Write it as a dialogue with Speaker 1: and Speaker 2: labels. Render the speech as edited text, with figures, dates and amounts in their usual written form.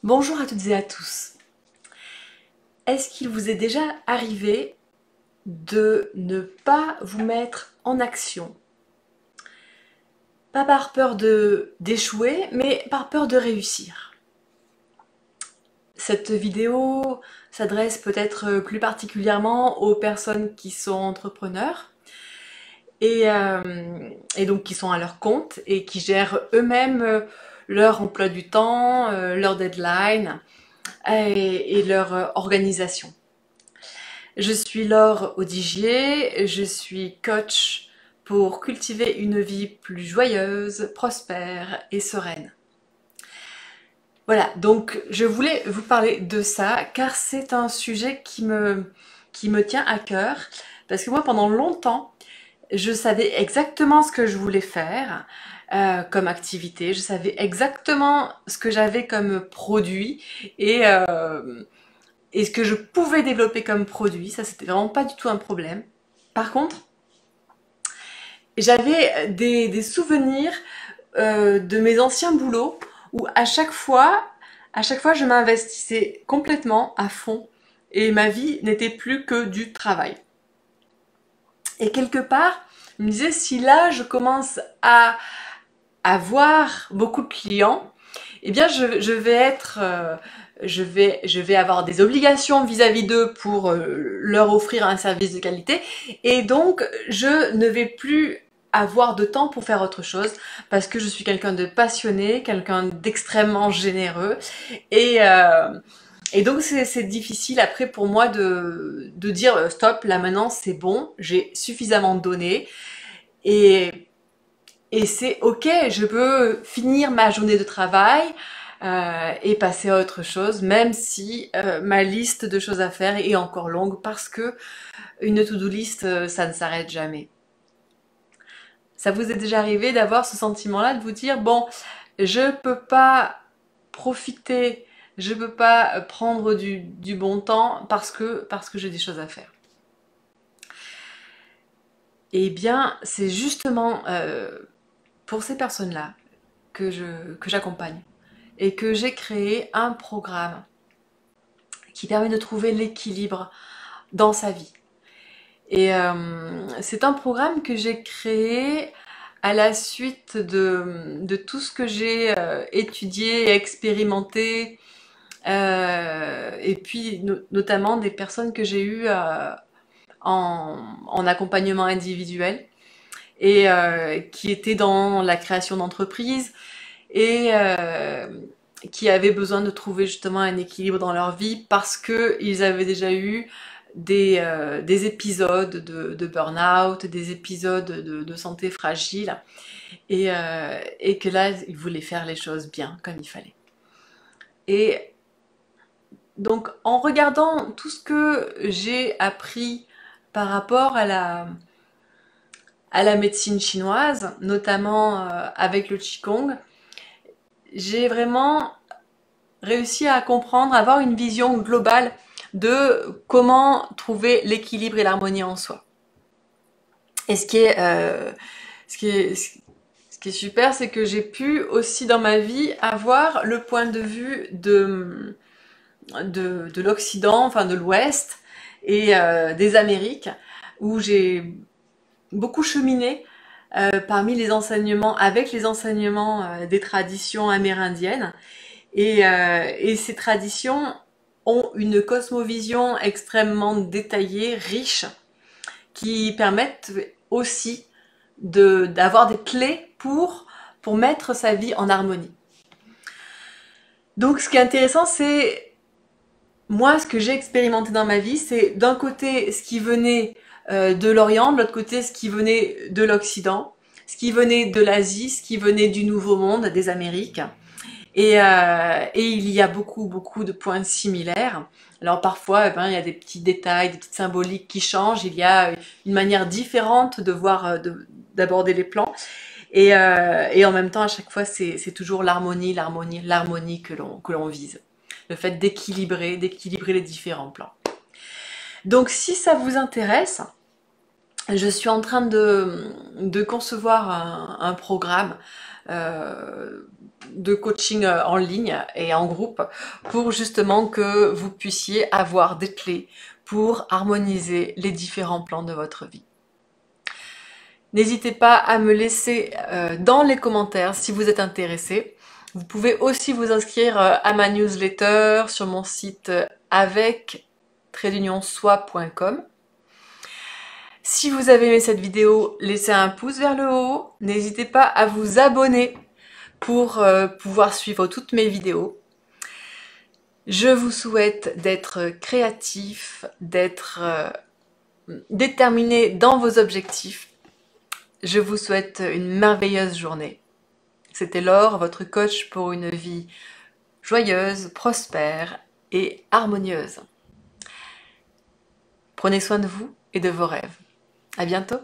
Speaker 1: Bonjour à toutes et à tous. Est-ce qu'il vous est déjà arrivé de ne pas vous mettre en action? Pas par peur d'échouer, mais par peur de réussir. Cette vidéo s'adresse peut-être plus particulièrement aux personnes qui sont entrepreneurs et donc qui sont à leur compte et qui gèrent eux-mêmes leur emploi du temps, leur deadline et leur organisation. Je suis Laure Audigier, je suis coach pour cultiver une vie plus joyeuse, prospère et sereine. Voilà, donc je voulais vous parler de ça car c'est un sujet qui me tient à cœur parce que moi pendant longtemps je savais exactement ce que je voulais faire comme activité, je savais exactement ce que j'avais comme produit et ce que je pouvais développer comme produit, ça c'était vraiment pas du tout un problème. Par contre, j'avais des souvenirs de mes anciens boulots où à chaque fois je m'investissais complètement à fond et ma vie n'était plus que du travail. Et quelque part, je me disais si là je commence à avoir beaucoup de clients, eh bien je vais être je vais avoir des obligations vis-à-vis d'eux pour leur offrir un service de qualité et donc je ne vais plus avoir de temps pour faire autre chose parce que je suis quelqu'un de passionné, quelqu'un d'extrêmement généreux et, euh, et donc c'est difficile après pour moi de dire stop, là maintenant c'est bon, j'ai suffisamment donné et et c'est ok, je peux finir ma journée de travail et passer à autre chose, même si ma liste de choses à faire est encore longue parce que une to-do list, ça ne s'arrête jamais. Ça vous est déjà arrivé d'avoir ce sentiment-là, de vous dire, bon, je peux pas profiter, je peux pas prendre du bon temps parce que j'ai des choses à faire. Eh bien, c'est justement pour ces personnes-là que j'accompagne et que j'ai créé un programme qui permet de trouver l'équilibre dans sa vie. Et c'est un programme que j'ai créé à la suite de tout ce que j'ai étudié, expérimenté, et puis notamment des personnes que j'ai eues en accompagnement individuel et qui étaient dans la création d'entreprises et qui avaient besoin de trouver justement un équilibre dans leur vie parce qu'ils avaient déjà eu des épisodes de burn-out, des épisodes de santé fragile et que là, ils voulaient faire les choses bien, comme il fallait. Et donc, en regardant tout ce que j'ai appris par rapport à la médecine chinoise, notamment avec le Qigong, j'ai vraiment réussi à comprendre, à avoir une vision globale de comment trouver l'équilibre et l'harmonie en soi. Et ce qui est, ce qui est super, c'est que j'ai pu aussi dans ma vie avoir le point de vue de l'Occident, enfin de l'Ouest et des Amériques, où j'ai beaucoup cheminé parmi les enseignements, avec les enseignements des traditions amérindiennes. Et ces traditions ont une cosmovision extrêmement détaillée, riche, qui permettent aussi d'avoir des clés pour mettre sa vie en harmonie. Donc ce qui est intéressant, c'est moi ce que j'ai expérimenté dans ma vie, c'est d'un côté ce qui venait de l'Orient, de l'autre côté ce qui venait de l'Occident, ce qui venait de l'Asie, ce qui venait du Nouveau Monde, des Amériques. Et il y a beaucoup de points similaires. Alors parfois, il y a des petits détails, des petites symboliques qui changent. Il y a une manière différente de voir, d'aborder les plans. Et en même temps, à chaque fois, c'est toujours l'harmonie que l'on vise. Le fait d'équilibrer les différents plans. Donc si ça vous intéresse, Je suis en train de concevoir un programme de coaching en ligne et en groupe pour justement que vous puissiez avoir des clés pour harmoniser les différents plans de votre vie. N'hésitez pas à me laisser dans les commentaires si vous êtes intéressé. Vous pouvez aussi vous inscrire à ma newsletter sur mon site avec-soi.com. Si vous avez aimé cette vidéo, laissez un pouce vers le haut. N'hésitez pas à vous abonner pour pouvoir suivre toutes mes vidéos. Je vous souhaite d'être créatif, d'être déterminé dans vos objectifs. Je vous souhaite une merveilleuse journée. C'était Laure, votre coach pour une vie joyeuse, prospère et harmonieuse. Prenez soin de vous et de vos rêves. À bientôt!